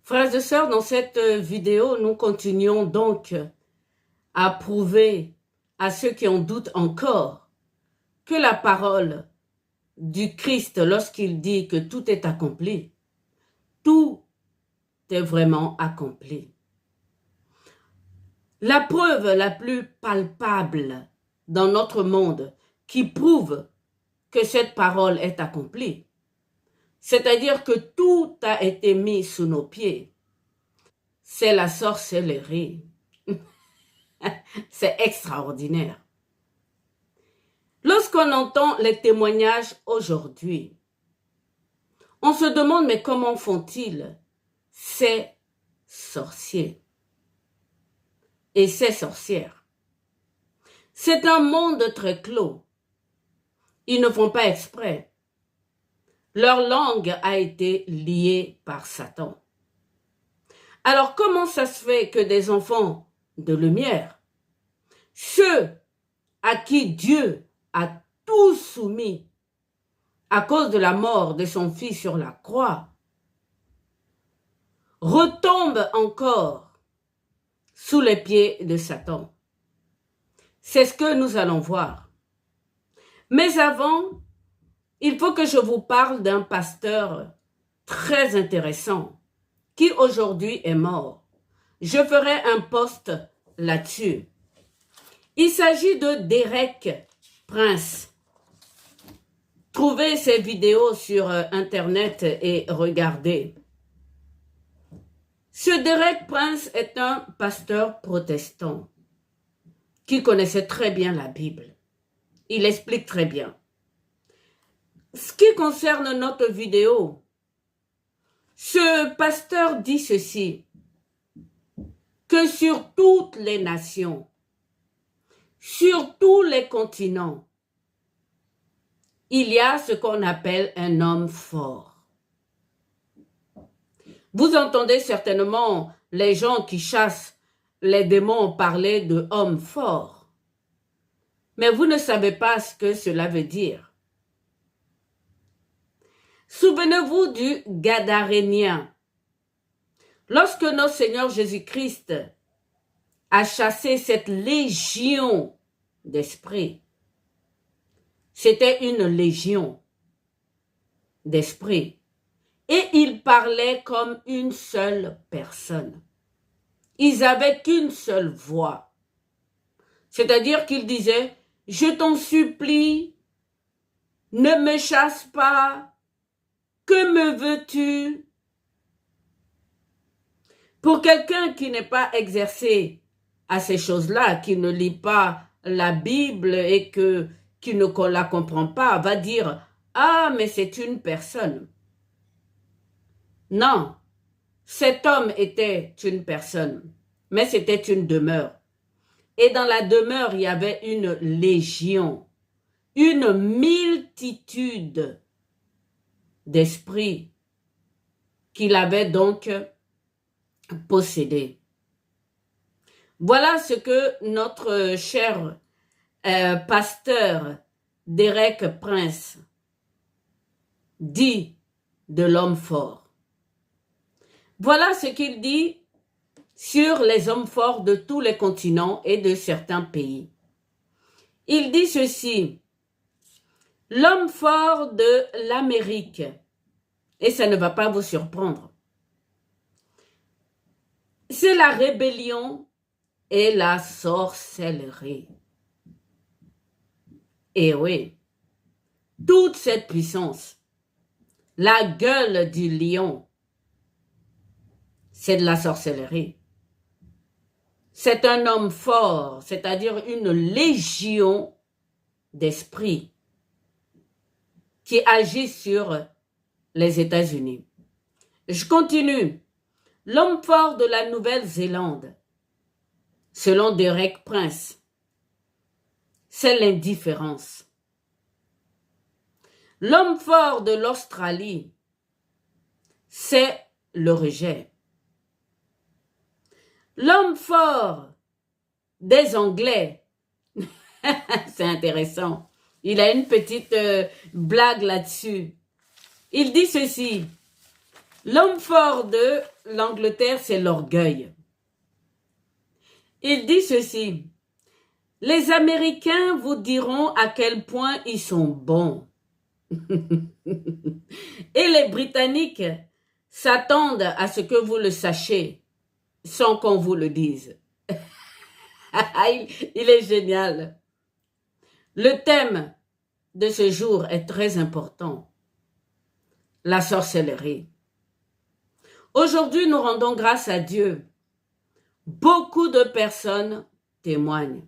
Frères et sœurs, dans cette vidéo, nous continuons donc à prouver à ceux qui en doutent encore que la parole du Christ, lorsqu'il dit que tout est accompli, tout est vraiment accompli. La preuve la plus palpable dans notre monde qui prouve que cette parole est accomplie, c'est-à-dire que tout a été mis sous nos pieds, c'est la sorcellerie. C'est extraordinaire. Lorsqu'on entend les témoignages aujourd'hui, on se demande mais comment font-ils ces sorciers et ces sorcières? C'est un monde très clos. Ils ne font pas exprès. Leur langue a été liée par Satan. Alors comment ça se fait que des enfants de lumière, ceux à qui Dieu a tout soumis à cause de la mort de son fils sur la croix, retombent encore sous les pieds de Satan? C'est ce que nous allons voir. Mais avant, il faut que je vous parle d'un pasteur très intéressant qui aujourd'hui est mort. Je ferai un post là-dessus. Il s'agit de Derek Prince. Trouvez ses vidéos sur Internet et regardez. Ce Derek Prince est un pasteur protestant qui connaissait très bien la Bible. Il explique très bien. Ce qui concerne notre vidéo, ce pasteur dit ceci, que sur toutes les nations, sur tous les continents, il y a ce qu'on appelle un homme fort. Vous entendez certainement les gens qui chassent les démons parler de homme fort, mais vous ne savez pas ce que cela veut dire. Souvenez-vous du Gadarénien. Lorsque notre Seigneur Jésus-Christ a chassé cette légion d'esprits, c'était une légion d'esprits. Et ils parlaient comme une seule personne. Ils n'avaient qu'une seule voix. C'est-à-dire qu'ils disaient, « Je t'en supplie, ne me chasse pas, que me veux-tu » Pour quelqu'un qui n'est pas exercé à ces choses-là, qui ne lit pas la Bible et qui ne la comprend pas, va dire, « Ah, mais c'est une personne. » Non, cet homme était une personne, mais c'était une demeure. Et dans la demeure, il y avait une légion, une multitude d'esprits qu'il avait donc possédés. Voilà ce que notre cher pasteur Derek Prince dit de l'homme fort. Voilà ce qu'il dit sur les hommes forts de tous les continents et de certains pays. Il dit ceci, l'homme fort de l'Amérique, et ça ne va pas vous surprendre, c'est la rébellion et la sorcellerie. Et oui, toute cette puissance, la gueule du lion, c'est de la sorcellerie. C'est un homme fort, c'est-à-dire une légion d'esprits qui agit sur les États-Unis. Je continue. L'homme fort de la Nouvelle-Zélande, selon Derek Prince, c'est l'indifférence. L'homme fort de l'Australie, c'est le rejet. L'homme fort des Anglais, c'est intéressant, il a une petite blague là-dessus. Il dit ceci, L'homme fort de l'Angleterre, c'est l'orgueil. Il dit ceci: les Américains vous diront à quel point ils sont bons. Et les Britanniques s'attendent à ce que vous le sachiez sans qu'on vous le dise. Il est génial. Le thème de ce jour est très important. La sorcellerie. Aujourd'hui, nous rendons grâce à Dieu. Beaucoup de personnes témoignent.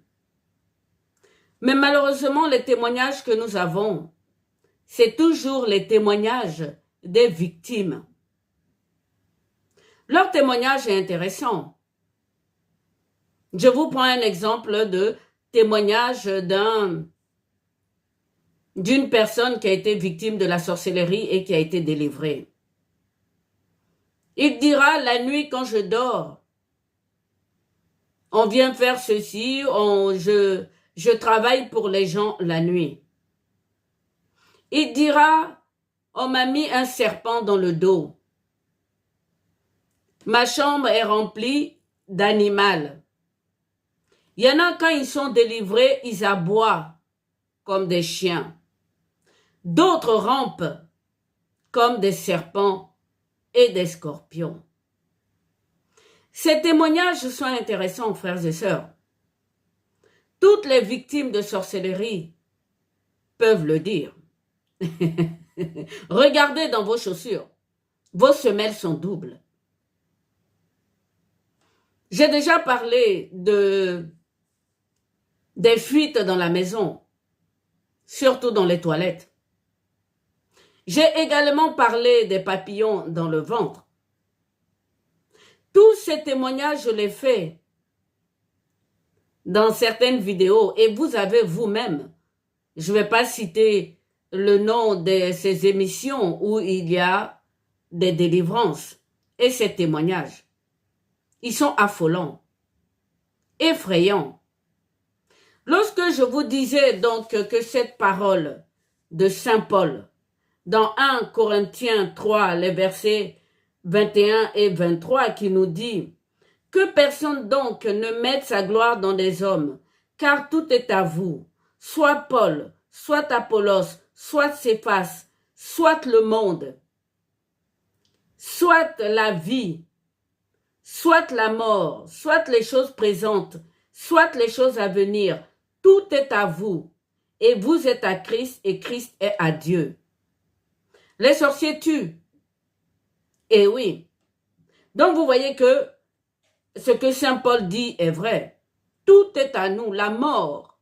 Mais malheureusement, les témoignages que nous avons, c'est toujours les témoignages des victimes. Leur témoignage est intéressant. Je vous prends un exemple de témoignage d'une personne qui a été victime de la sorcellerie et qui a été délivrée. Il dira: la nuit quand je dors, on vient faire ceci, je travaille pour les gens la nuit. Il dira: on m'a mis un serpent dans le dos. Ma chambre est remplie d'animaux. Il y en a, quand ils sont délivrés, ils aboient comme des chiens. D'autres rampent comme des serpents et des scorpions. Ces témoignages sont intéressants, frères et sœurs. Toutes les victimes de sorcellerie peuvent le dire. Regardez dans vos chaussures. Vos semelles sont doubles. J'ai déjà parlé des fuites dans la maison, surtout dans les toilettes. J'ai également parlé des papillons dans le ventre. Tous ces témoignages, je les fais dans certaines vidéos et vous avez vous-même, je ne vais pas citer le nom de ces émissions où il y a des délivrances et ces témoignages. Ils sont affolants, effrayants. Lorsque je vous disais donc que cette parole de Saint Paul, dans 1 Corinthiens 3, les versets 21 et 23, qui nous dit: que personne donc ne mette sa gloire dans des hommes, car tout est à vous, soit Paul, soit Apollos, soit Céphas, soit le monde, soit la vie, soit la mort, soit les choses présentes, soit les choses à venir, tout est à vous, et vous êtes à Christ, et Christ est à Dieu. Les sorciers tuent. Eh oui. Donc vous voyez que ce que Saint Paul dit est vrai. Tout est à nous. La mort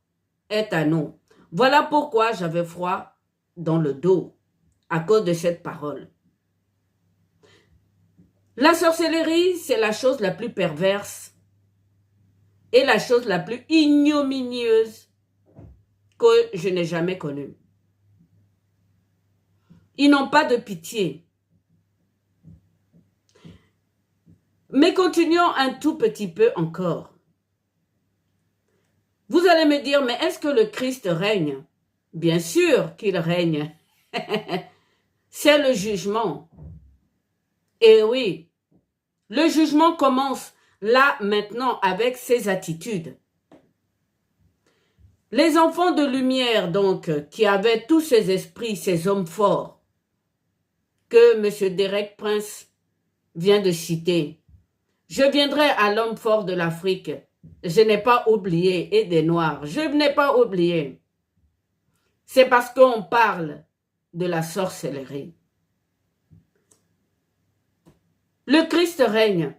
est à nous. Voilà pourquoi j'avais froid dans le dos à cause de cette parole. La sorcellerie, c'est la chose la plus perverse et la chose la plus ignominieuse que je n'ai jamais connue. Ils n'ont pas de pitié. Mais continuons un tout petit peu encore. Vous allez me dire, mais est-ce que le Christ règne? Bien sûr qu'il règne. C'est le jugement. Et oui, le jugement commence là maintenant avec ses attitudes. Les enfants de lumière, donc, qui avaient tous ces esprits, ces hommes forts, que M. Derek Prince vient de citer. Je viendrai à l'homme fort de l'Afrique. Je n'ai pas oublié, et des Noirs. Je n'ai pas oublié. C'est parce qu'on parle de la sorcellerie. Le Christ règne.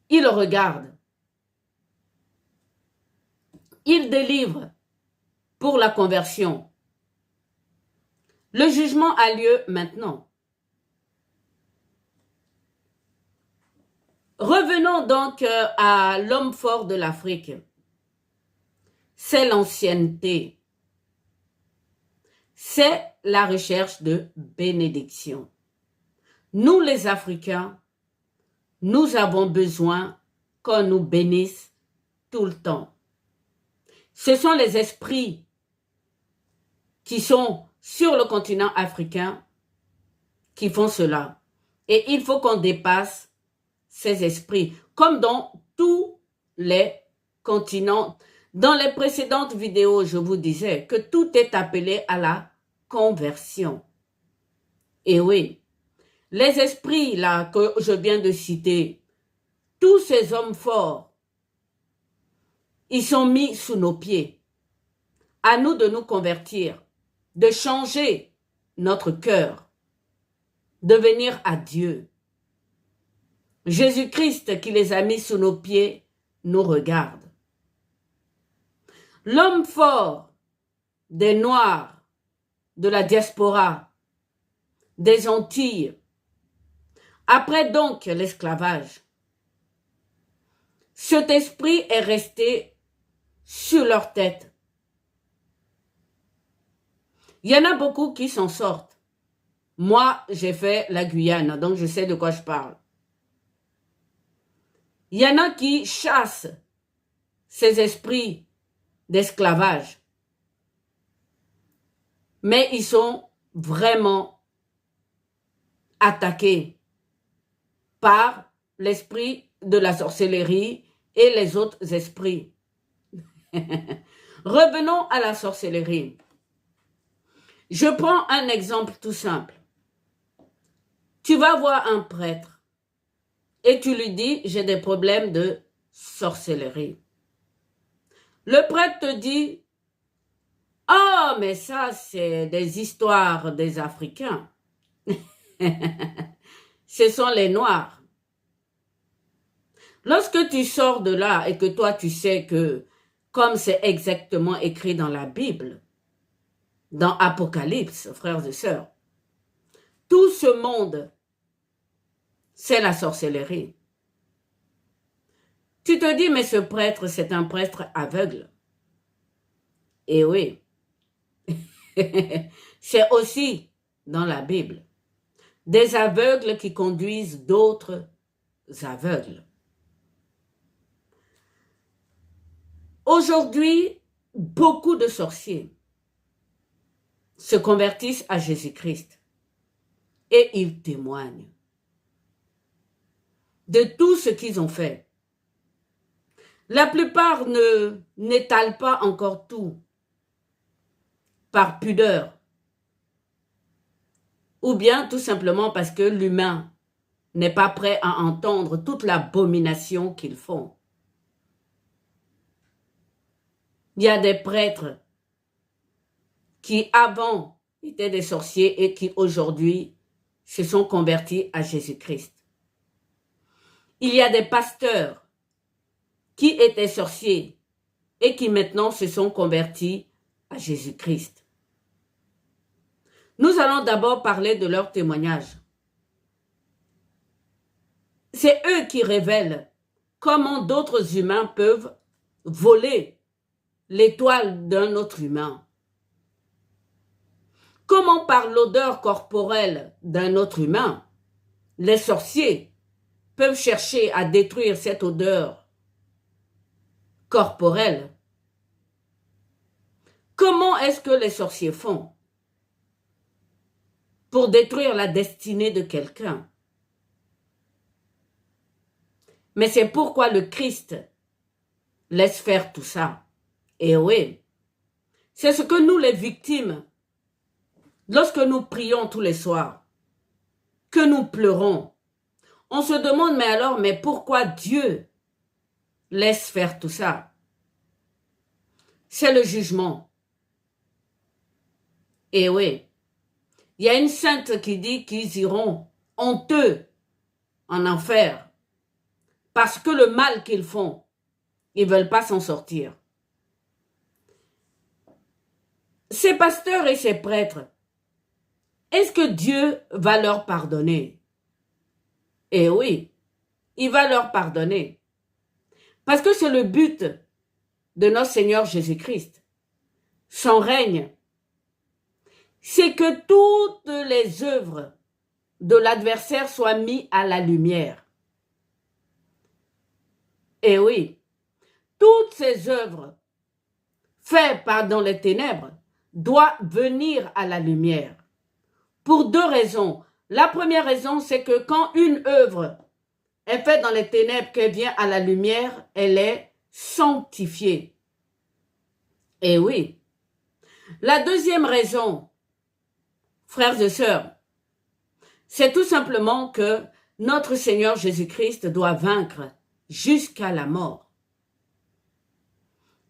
Il regarde. Il délivre pour la conversion. Le jugement a lieu maintenant. Revenons donc à l'homme fort de l'Afrique. C'est l'ancienneté. C'est la recherche de bénédiction. Nous les Africains, nous avons besoin qu'on nous bénisse tout le temps. Ce sont les esprits qui sont sur le continent africain qui font cela. Et il faut qu'on dépasse ces esprits, comme dans tous les continents. Dans les précédentes vidéos, je vous disais que tout est appelé à la conversion. Et oui, les esprits là que je viens de citer, tous ces hommes forts, ils sont mis sous nos pieds. À nous de nous convertir, de changer notre cœur, de venir à Dieu. Jésus-Christ qui les a mis sous nos pieds nous regarde. L'homme fort des Noirs, de la diaspora, des Antilles, après donc l'esclavage, cet esprit est resté sur leur tête. Il y en a beaucoup qui s'en sortent. Moi, j'ai fait la Guyane, donc je sais de quoi je parle. Il y en a qui chassent ces esprits d'esclavage. Mais ils sont vraiment attaqués par l'esprit de la sorcellerie et les autres esprits. Revenons à la sorcellerie. Je prends un exemple tout simple. Tu vas voir un prêtre et tu lui dis, j'ai des problèmes de sorcellerie. Le prêtre te dit, oh, mais ça, c'est des histoires des Africains. Ce sont les Noirs. Lorsque tu sors de là et que toi, tu sais que, comme c'est exactement écrit dans la Bible, dans Apocalypse, frères et sœurs, tout ce monde, c'est la sorcellerie. Tu te dis, mais ce prêtre, c'est un prêtre aveugle. Et oui, c'est aussi dans la Bible. Des aveugles qui conduisent d'autres aveugles. Aujourd'hui, beaucoup de sorciers se convertissent à Jésus-Christ et ils témoignent de tout ce qu'ils ont fait. La plupart n'étalent pas encore tout par pudeur ou bien tout simplement parce que l'humain n'est pas prêt à entendre toute l'abomination qu'ils font. Il y a des prêtres qui avant étaient des sorciers et qui aujourd'hui se sont convertis à Jésus-Christ. Il y a des pasteurs qui étaient sorciers et qui maintenant se sont convertis à Jésus-Christ. Nous allons d'abord parler de leur témoignage. C'est eux qui révèlent comment d'autres humains peuvent voler l'étoile d'un autre humain. Comment par l'odeur corporelle d'un autre humain, les sorciers peuvent chercher à détruire cette odeur corporelle. Comment est-ce que les sorciers font pour détruire la destinée de quelqu'un? Mais c'est pourquoi le Christ laisse faire tout ça. Et oui, c'est ce que nous les victimes, lorsque nous prions tous les soirs, que nous pleurons, on se demande, mais pourquoi Dieu laisse faire tout ça? C'est le jugement. Et oui, il y a une sainte qui dit qu'ils iront honteux en enfer parce que le mal qu'ils font, ils ne veulent pas s'en sortir. Ces pasteurs et ces prêtres, est-ce que Dieu va leur pardonner? Eh oui, il va leur pardonner. Parce que c'est le but de notre Seigneur Jésus-Christ. Son règne, c'est que toutes les œuvres de l'adversaire soient mises à la lumière. Et oui, toutes ces œuvres faites dans les ténèbres doivent venir à la lumière. Pour deux raisons. La première raison, c'est que quand une œuvre est faite dans les ténèbres, qu'elle vient à la lumière, elle est sanctifiée. Et oui. La deuxième raison, frères et sœurs, c'est tout simplement que notre Seigneur Jésus-Christ doit vaincre jusqu'à la mort.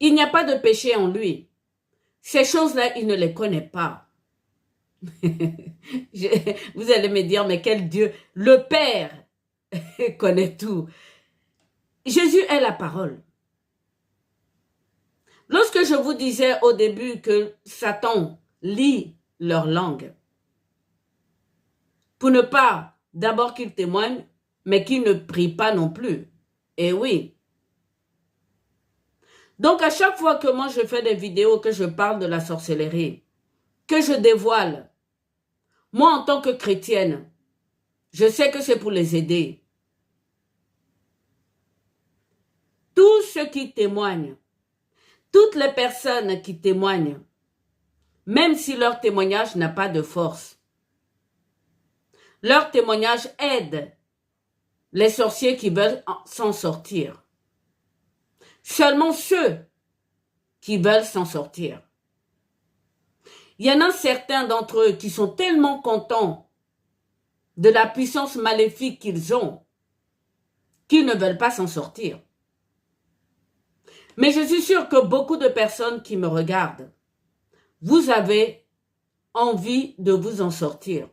Il n'y a pas de péché en lui. Ces choses-là, il ne les connaît pas. Vous allez me dire, mais quel Dieu? Le Père connaît tout. Jésus est la parole. Lorsque je vous disais au début que Satan lit leur langue, pour ne pas d'abord qu'il témoigne, mais qu'il ne prie pas non plus. Et oui. Donc à chaque fois que moi je fais des vidéos, que je parle de la sorcellerie, que je dévoile, moi en tant que chrétienne, je sais que c'est pour les aider. Tous ceux qui témoignent, toutes les personnes qui témoignent, même si leur témoignage n'a pas de force, leur témoignage aide les sorciers qui veulent s'en sortir. Seulement ceux qui veulent s'en sortir. Il y en a certains d'entre eux qui sont tellement contents de la puissance maléfique qu'ils ont qu'ils ne veulent pas s'en sortir. Mais je suis sûre que beaucoup de personnes qui me regardent, vous avez envie de vous en sortir.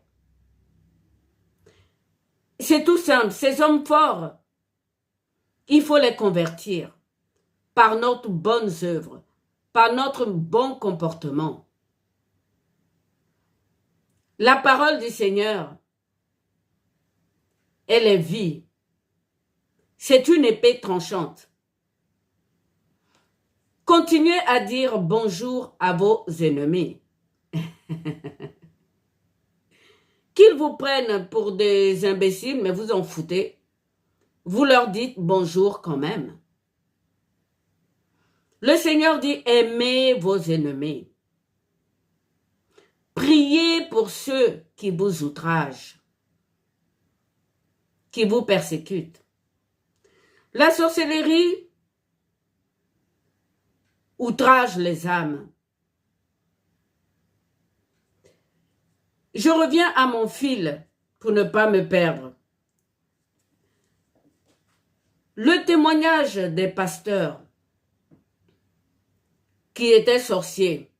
C'est tout simple, ces hommes forts, il faut les convertir par notre bonne œuvre, par notre bon comportement. La parole du Seigneur, elle est vie. C'est une épée tranchante. Continuez à dire bonjour à vos ennemis. Qu'ils vous prennent pour des imbéciles, mais vous en foutez. Vous leur dites bonjour quand même. Le Seigneur dit aimez vos ennemis. Priez pour ceux qui vous outragent, qui vous persécutent. La sorcellerie outrage les âmes. Je reviens à mon fil pour ne pas me perdre. Le témoignage des pasteurs qui étaient sorciers,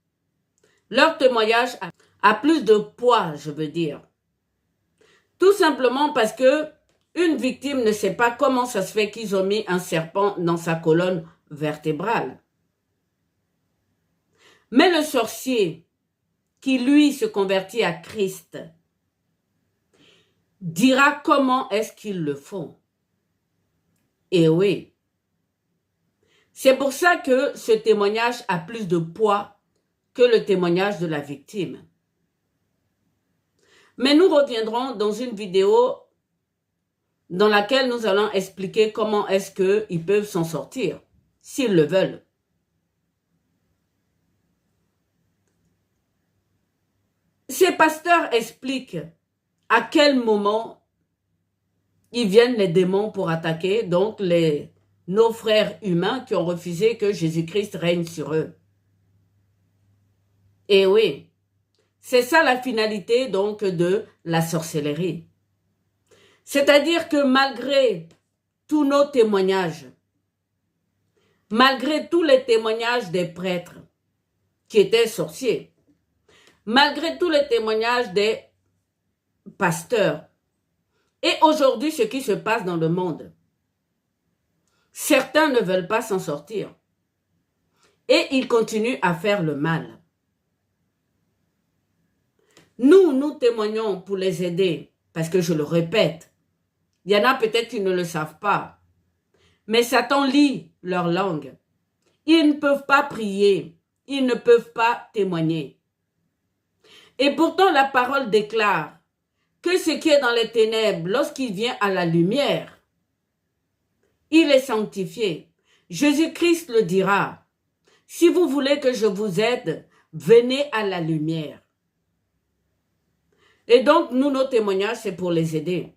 leur témoignage a plus de poids, je veux dire. Tout simplement parce que une victime ne sait pas comment ça se fait qu'ils ont mis un serpent dans sa colonne vertébrale. Mais le sorcier qui, lui, se convertit à Christ, dira comment est-ce qu'ils le font. Et oui, c'est pour ça que ce témoignage a plus de poids que le témoignage de la victime. Mais nous reviendrons dans une vidéo dans laquelle nous allons expliquer comment est-ce qu'ils peuvent s'en sortir, s'ils le veulent. Ces pasteurs expliquent à quel moment ils viennent les démons pour attaquer, donc nos frères humains qui ont refusé que Jésus-Christ règne sur eux. Et oui, c'est ça la finalité donc de la sorcellerie. C'est-à-dire que malgré tous nos témoignages, malgré tous les témoignages des prêtres qui étaient sorciers, malgré tous les témoignages des pasteurs, et aujourd'hui ce qui se passe dans le monde, certains ne veulent pas s'en sortir et ils continuent à faire le mal. Nous témoignons pour les aider parce que je le répète, il y en a peut-être qui ne le savent pas, mais Satan lit leur langue. Ils ne peuvent pas prier, ils ne peuvent pas témoigner. Et pourtant la parole déclare que ce qui est dans les ténèbres, lorsqu'il vient à la lumière, il est sanctifié. Jésus-Christ le dira. Si vous voulez que je vous aide, venez à la lumière. Et donc, nous, nos témoignages, c'est pour les aider.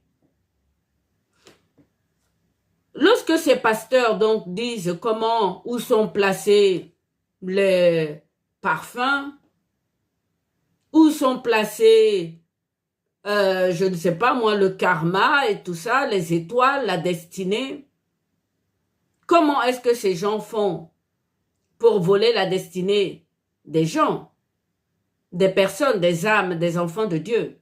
Lorsque ces pasteurs donc disent comment, où sont placés les parfums, où sont placés, je ne sais pas moi, le karma et tout ça, les étoiles, la destinée, comment est-ce que ces gens font pour voler la destinée des gens, des personnes, des âmes, des enfants de Dieu?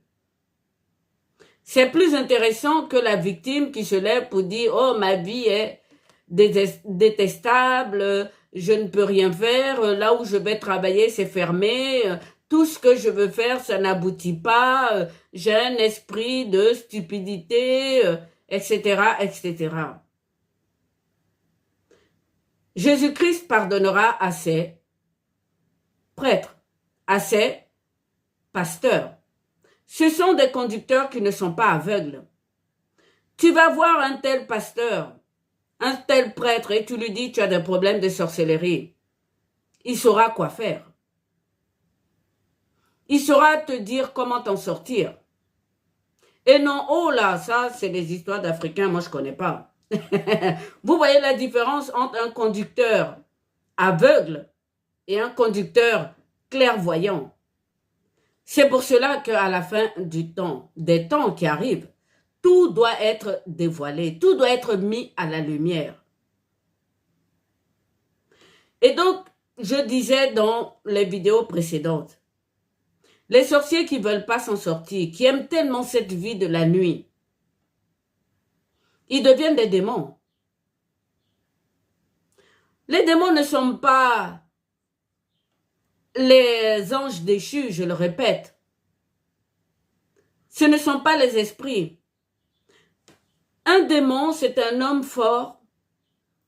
C'est plus intéressant que la victime qui se lève pour dire « Oh, ma vie est détestable, je ne peux rien faire, là où je vais travailler, c'est fermé, tout ce que je veux faire, ça n'aboutit pas, j'ai un esprit de stupidité, etc., etc. » Jésus-Christ pardonnera à ses prêtres, à ses pasteurs. Ce sont des conducteurs qui ne sont pas aveugles. Tu vas voir un tel pasteur, un tel prêtre, et tu lui dis tu as des problèmes de sorcellerie. Il saura quoi faire. Il saura te dire comment t'en sortir. Et non, oh là, ça c'est des histoires d'Africains, moi je connais pas. Vous voyez la différence entre un conducteur aveugle et un conducteur clairvoyant. C'est pour cela qu'à la fin du temps, des temps qui arrivent, tout doit être dévoilé, tout doit être mis à la lumière. Et donc, je disais dans les vidéos précédentes, les sorciers qui ne veulent pas s'en sortir, qui aiment tellement cette vie de la nuit, ils deviennent des démons. Les démons ne sont pas les anges déchus, je le répète. Ce ne sont pas les esprits. Un démon, c'est un homme fort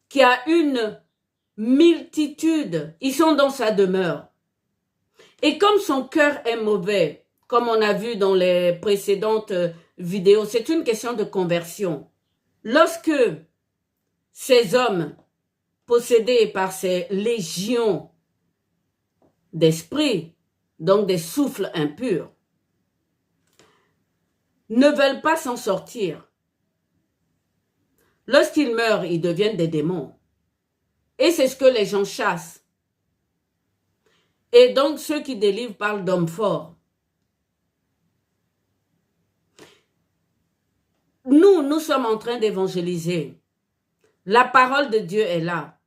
qui a une multitude. Ils sont dans sa demeure. Et comme son cœur est mauvais, comme on a vu dans les précédentes vidéos, c'est une question de conversion. Lorsque ces hommes, possédés par ces légions d'esprits, donc des souffles impurs, ne veulent pas s'en sortir, lorsqu'ils meurent, ils deviennent des démons. Et c'est ce que les gens chassent. Et donc, ceux qui délivrent parlent d'hommes forts. Nous sommes en train d'évangéliser. La parole de Dieu est là.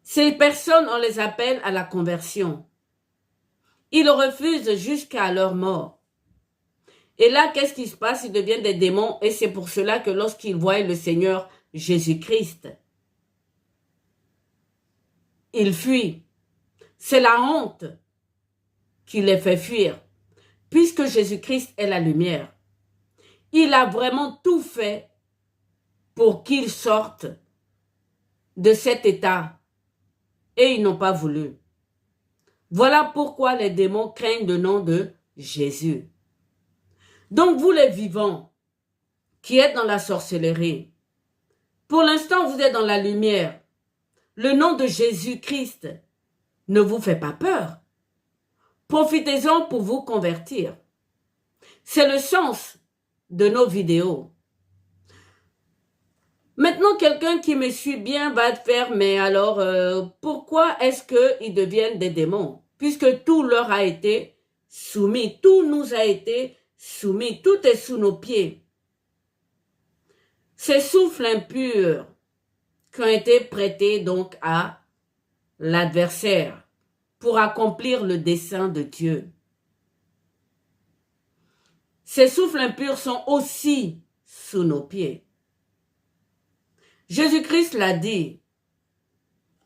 Ces personnes, on les appelle à la conversion. Ils refusent jusqu'à leur mort. Et là, qu'est-ce qui se passe? Ils deviennent des démons. Et c'est pour cela que lorsqu'ils voient le Seigneur Jésus-Christ, ils fuient. C'est la honte qui les fait fuir. Puisque Jésus-Christ est la lumière. Il a vraiment tout fait pour qu'ils sortent de cet état. Et ils n'ont pas voulu. Voilà pourquoi les démons craignent le nom de Jésus. Donc vous les vivants, qui êtes dans la sorcellerie, pour l'instant vous êtes dans la lumière. Le nom de Jésus-Christ ne vous fait pas peur. Profitez-en pour vous convertir. C'est le sens de nos vidéos. Maintenant, quelqu'un qui me suit bien va faire, mais alors, pourquoi est-ce qu'ils deviennent des démons? Puisque tout leur a été soumis, tout nous a été soumis, tout est sous nos pieds. Ces souffles impurs qui ont été prêtés donc à l'adversaire pour accomplir le dessein de Dieu. Ces souffles impurs sont aussi sous nos pieds. Jésus-Christ l'a dit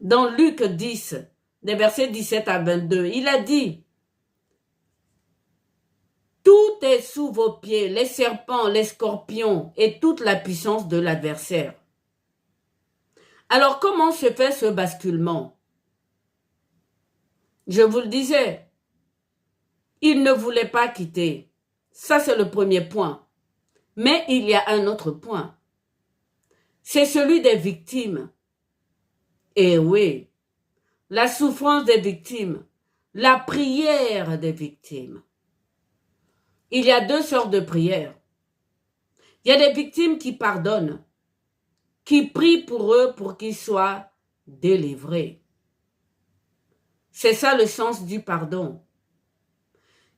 dans Luc 10, des versets 17 à 22. Il a dit, tout est sous vos pieds, les serpents, les scorpions et toute la puissance de l'adversaire. Alors comment se fait ce basculement? Je vous le disais, il ne voulait pas quitter. Ça, c'est le premier point. Mais il y a un autre point. C'est celui des victimes. Et oui, la souffrance des victimes, la prière des victimes. il y a deux sortes de prières. Il y a des victimes qui pardonnent, qui prient pour eux pour qu'ils soient délivrés. C'est ça le sens du pardon.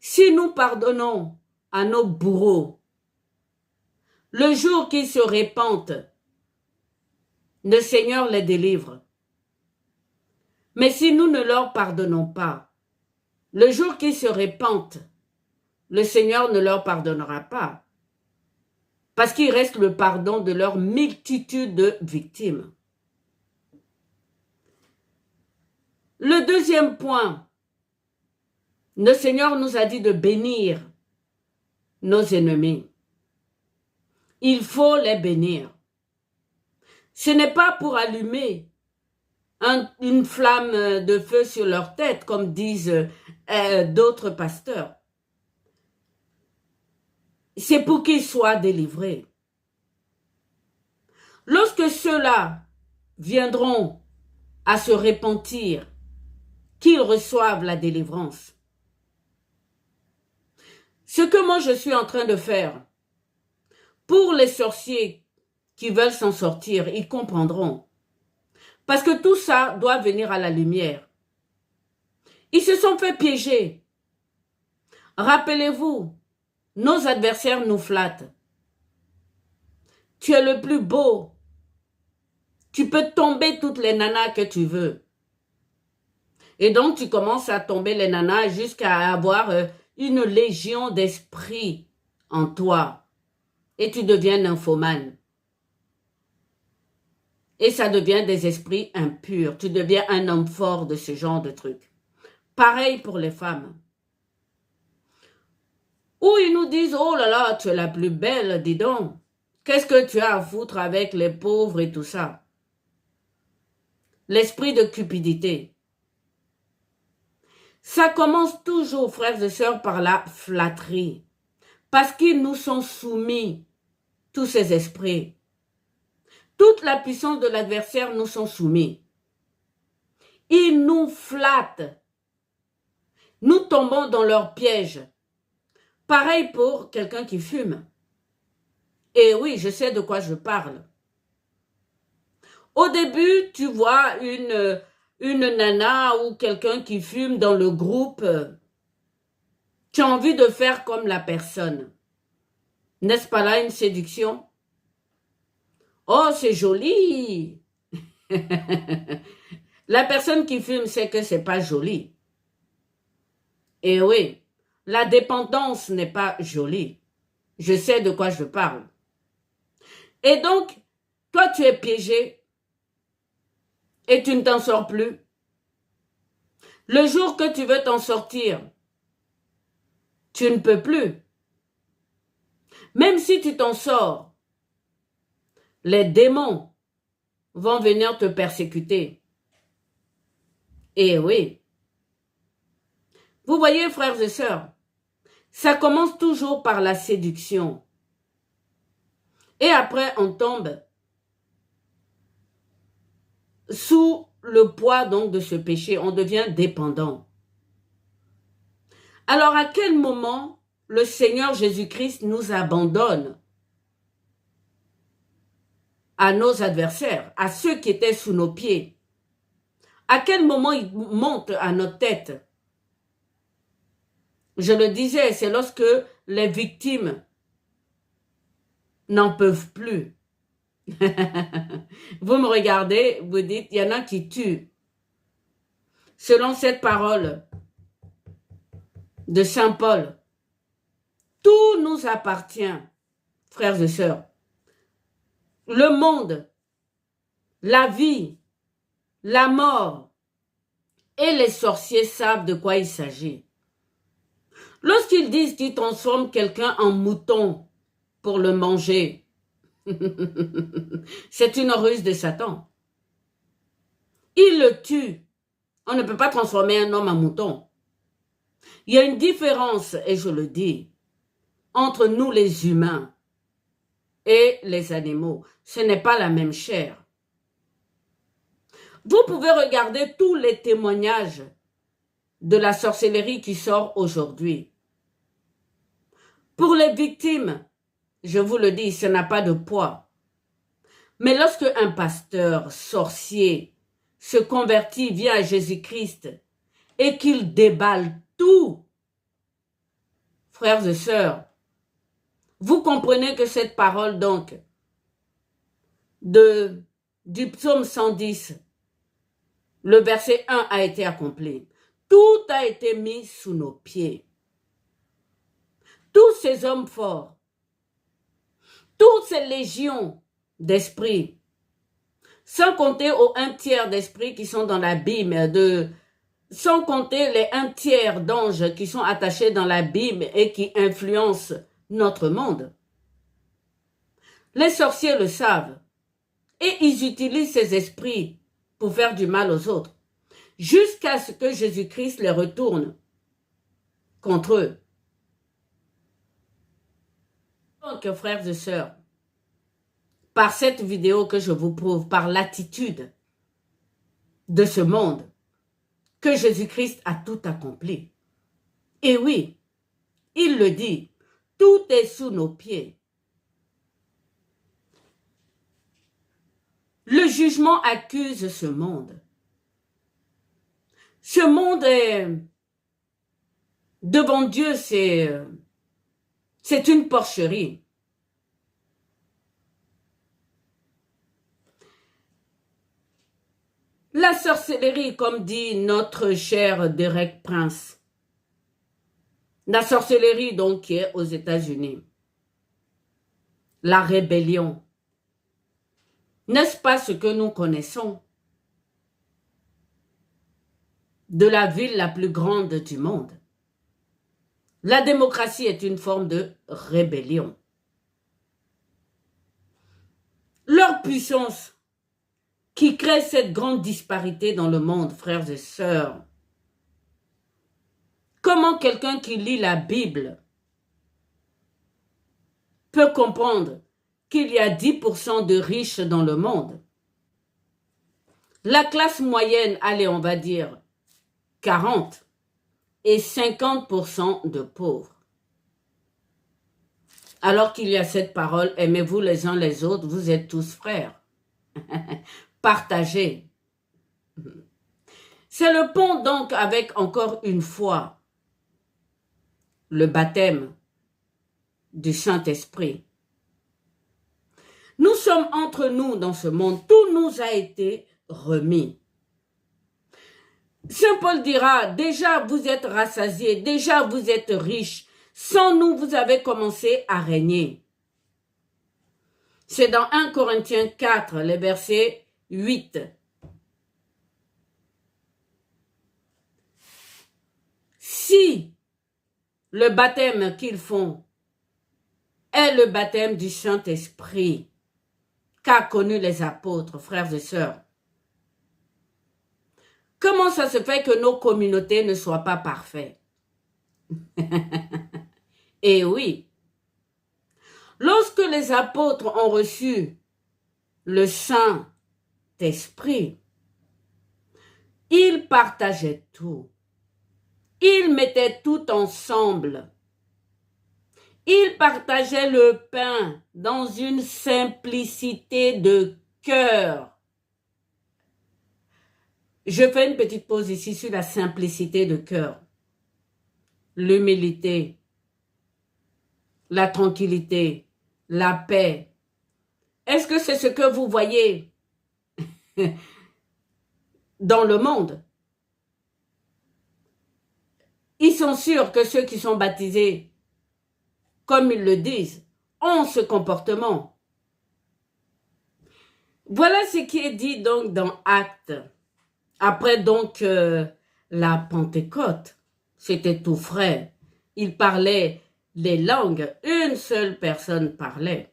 Si nous pardonnons à nos bourreaux, le jour qu'ils se repentent, le Seigneur les délivre. Mais si nous ne leur pardonnons pas, le jour qu'ils se repentent, le Seigneur ne leur pardonnera pas. Parce qu'il reste le pardon de leur multitude de victimes. Le deuxième point, le Seigneur nous a dit de bénir nos ennemis. Il faut les bénir. Ce n'est pas pour allumer une flamme de feu sur leur tête, comme disent d'autres pasteurs. C'est pour qu'ils soient délivrés. Lorsque ceux-là viendront à se repentir, qu'ils reçoivent la délivrance. Ce que moi je suis en train de faire, pour les sorciers qui veulent s'en sortir, ils comprendront. Parce que tout ça doit venir à la lumière. Ils se sont fait piéger. Rappelez-vous, nos adversaires nous flattent. Tu es le plus beau. Tu peux tomber toutes les nanas que tu veux. Et donc, tu commences à tomber les nanas jusqu'à avoir une légion d'esprits en toi. Et tu deviens nymphomane. Et ça devient des esprits impurs. Tu deviens un homme fort de ce genre de trucs. Pareil pour les femmes. Ou ils nous disent, oh là là, tu es la plus belle, dis donc. Qu'est-ce que tu as à foutre avec les pauvres et tout ça? L'esprit de cupidité. Ça commence toujours, frères et sœurs, par la flatterie. Parce qu'ils nous sont soumis, tous ces esprits. Toute la puissance de l'adversaire nous sont soumis. Ils nous flattent. Nous tombons dans leur piège. Pareil pour quelqu'un qui fume. Et oui, je sais de quoi je parle. Au début, tu vois une nana ou quelqu'un qui fume dans le groupe. Tu as envie de faire comme la personne. N'est-ce pas là une séduction? Oh, c'est joli. La personne qui fume sait que c'est pas joli. Et oui, la dépendance n'est pas jolie. Je sais de quoi je parle. Et donc, toi, tu es piégé et tu ne t'en sors plus. Le jour que tu veux t'en sortir, tu ne peux plus. Même si tu t'en sors, les démons vont venir te persécuter. Et oui. Vous voyez, frères et sœurs, ça commence toujours par la séduction. Et après, on tombe sous le poids donc de ce péché. On devient dépendant. Alors, à quel moment le Seigneur Jésus-Christ nous abandonne à nos adversaires, à ceux qui étaient sous nos pieds? À quel moment il monte à notre tête? Je le disais, c'est lorsque les victimes n'en peuvent plus. Vous me regardez, vous dites, il y en a qui tuent. Selon cette parole de Saint Paul, tout nous appartient, frères et sœurs. Le monde, la vie, la mort et les sorciers savent de quoi il s'agit. Lorsqu'ils disent qu'ils transforment quelqu'un en mouton pour le manger, c'est une ruse de Satan. Il le tue. On ne peut pas transformer un homme en mouton. Il y a une différence, et je le dis, entre nous les humains et les animaux. Ce n'est pas la même chair. Vous pouvez regarder tous les témoignages de la sorcellerie qui sort aujourd'hui. Pour les victimes, je vous le dis, ça n'a pas de poids. Mais lorsque un pasteur sorcier se convertit, vient à Jésus-Christ et qu'il déballe tout, frères et sœurs, vous comprenez que cette parole donc du psaume 110, le verset 1 a été accompli. Tout a été mis sous nos pieds. Tous ces hommes forts, toutes ces légions d'esprits, sans compter aux 1/3 d'esprits qui sont dans l'abîme, sans compter les 1/3 d'anges qui sont attachés dans l'abîme et qui influencent notre monde. Les sorciers le savent et ils utilisent ces esprits pour faire du mal aux autres, jusqu'à ce que Jésus-Christ les retourne contre eux. Donc, frères et sœurs, par cette vidéo que je vous prouve, par l'attitude de ce monde, que Jésus-Christ a tout accompli. Et oui, il le dit, tout est sous nos pieds. Le jugement accuse ce monde. Ce monde est, devant Dieu, c'est une porcherie. La sorcellerie, comme dit notre cher Derek Prince. La sorcellerie, donc, qui est aux États-Unis. La rébellion. N'est-ce pas ce que nous connaissons de la ville la plus grande du monde? La démocratie est une forme de rébellion. Leur puissance qui crée cette grande disparité dans le monde, frères et sœurs. Comment quelqu'un qui lit la Bible peut comprendre qu'il y a 10% de riches dans le monde? La classe moyenne, allez, on va dire 40, et 50% de pauvres. Alors qu'il y a cette parole, aimez-vous les uns les autres, vous êtes tous frères. Partagez. C'est le pont donc avec encore une fois le baptême du Saint-Esprit. Nous sommes entre nous dans ce monde, tout nous a été remis. Saint Paul dira, déjà vous êtes rassasiés, déjà vous êtes riches, sans nous vous avez commencé à régner. C'est dans 1 Corinthiens 4, les versets 8. Si le baptême qu'ils font est le baptême du Saint-Esprit qu'a connu les apôtres, frères et sœurs, comment ça se fait que nos communautés ne soient pas parfaites? Et oui, lorsque les apôtres ont reçu le Saint-Esprit, ils partageaient tout. Ils mettaient tout ensemble. Ils partageaient le pain dans une simplicité de cœur. Je fais une petite pause ici sur la simplicité de cœur. L'humilité, la tranquillité, la paix. Est-ce que c'est ce que vous voyez dans le monde? Ils sont sûrs que ceux qui sont baptisés, comme ils le disent, ont ce comportement. Voilà ce qui est dit donc dans Actes. Après donc la Pentecôte, c'était tout frais. Ils parlaient les langues, une seule personne parlait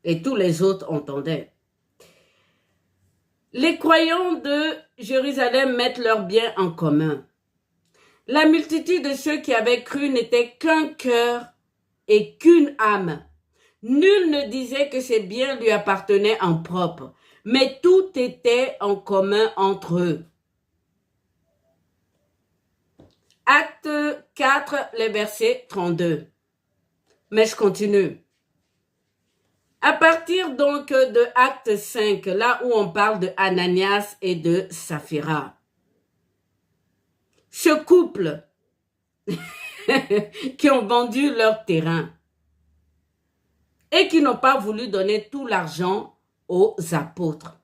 et tous les autres entendaient. Les croyants de Jérusalem mettent leurs biens en commun. La multitude de ceux qui avaient cru n'était qu'un cœur et qu'une âme. Nul ne disait que ses biens lui appartenaient en propre, mais tout était en commun entre eux. Acte 4, les versets 32. Mais je continue. À partir donc de Acte 5, là où on parle de Ananias et de Saphira, ce couple qui ont vendu leur terrain et qui n'ont pas voulu donner tout l'argent aux apôtres.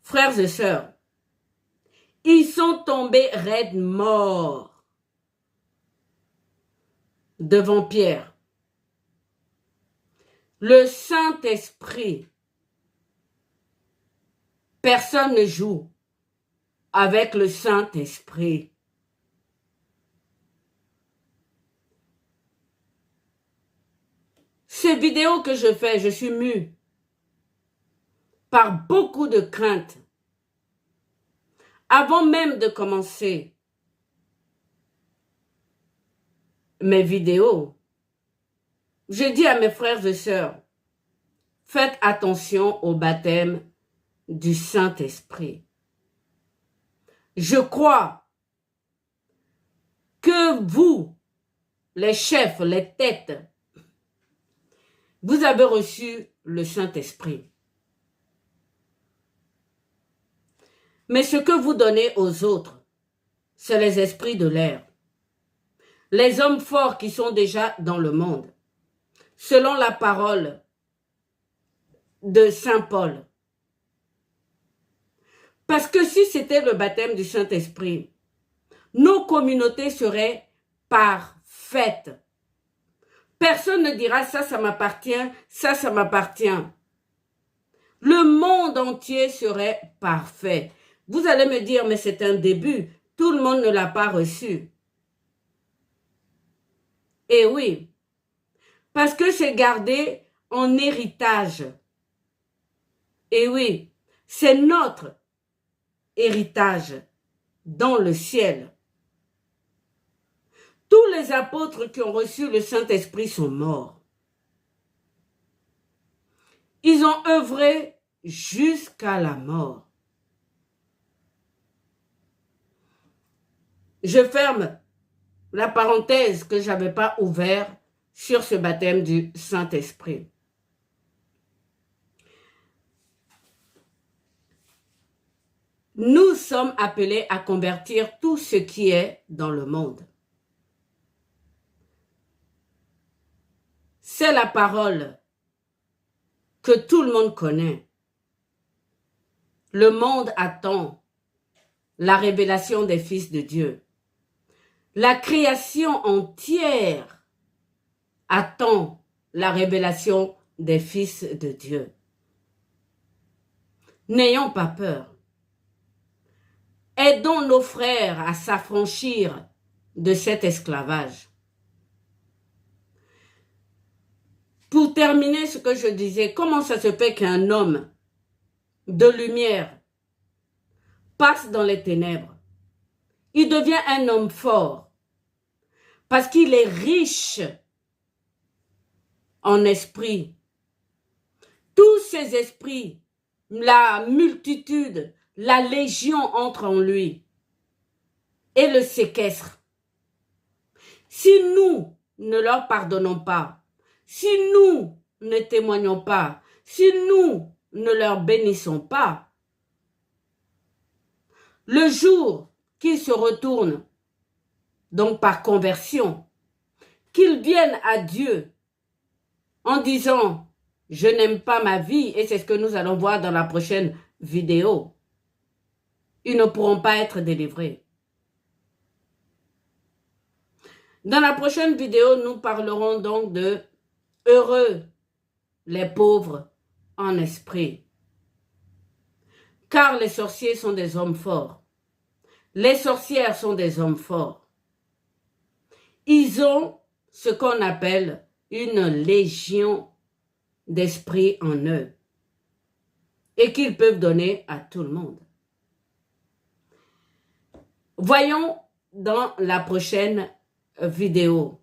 Frères et sœurs, ils sont tombés raides morts devant Pierre. Le Saint-Esprit, personne ne joue avec le Saint-Esprit. Ces vidéos que je fais, je suis mue par beaucoup de crainte. Avant même de commencer mes vidéos, je dis à mes frères et sœurs, faites attention au baptême du Saint-Esprit. Je crois que vous, les chefs, les têtes, vous avez reçu le Saint-Esprit. Mais ce que vous donnez aux autres, c'est les esprits de l'air. Les hommes forts qui sont déjà dans le monde. Selon la parole de Saint Paul. Parce que si c'était le baptême du Saint-Esprit, nos communautés seraient parfaites. Personne ne dira ça, ça m'appartient, ça m'appartient. Le monde entier serait parfait. Vous allez me dire, mais c'est un début. Tout le monde ne l'a pas reçu. Eh oui, parce que c'est gardé en héritage. Eh oui, c'est notre héritage dans le ciel. Tous les apôtres qui ont reçu le Saint-Esprit sont morts. Ils ont œuvré jusqu'à la mort. Je ferme la parenthèse que je n'avais pas ouverte sur ce baptême du Saint-Esprit. Nous sommes appelés à convertir tout ce qui est dans le monde. C'est la parole que tout le monde connaît. Le monde attend la révélation des fils de Dieu. La création entière attend la révélation des fils de Dieu. N'ayons pas peur. Aidons nos frères à s'affranchir de cet esclavage. Pour terminer ce que je disais, comment ça se fait qu'un homme de lumière passe dans les ténèbres? Il devient un homme fort parce qu'il est riche en esprit. Tous ces esprits, la multitude, la légion entre en lui et le séquestre. Si nous ne leur pardonnons pas, si nous ne témoignons pas, si nous ne leur bénissons pas, le jour qu'ils se retournent, donc par conversion, qu'ils viennent à Dieu en disant « Je n'aime pas ma vie » et c'est ce que nous allons voir dans la prochaine vidéo, ils ne pourront pas être délivrés. Dans la prochaine vidéo, nous parlerons donc de « Heureux les pauvres en esprit ». Car les sorciers sont des hommes forts. Les sorcières sont des hommes forts. Ils ont ce qu'on appelle une légion d'esprit en eux et qu'ils peuvent donner à tout le monde. Voyons dans la prochaine vidéo.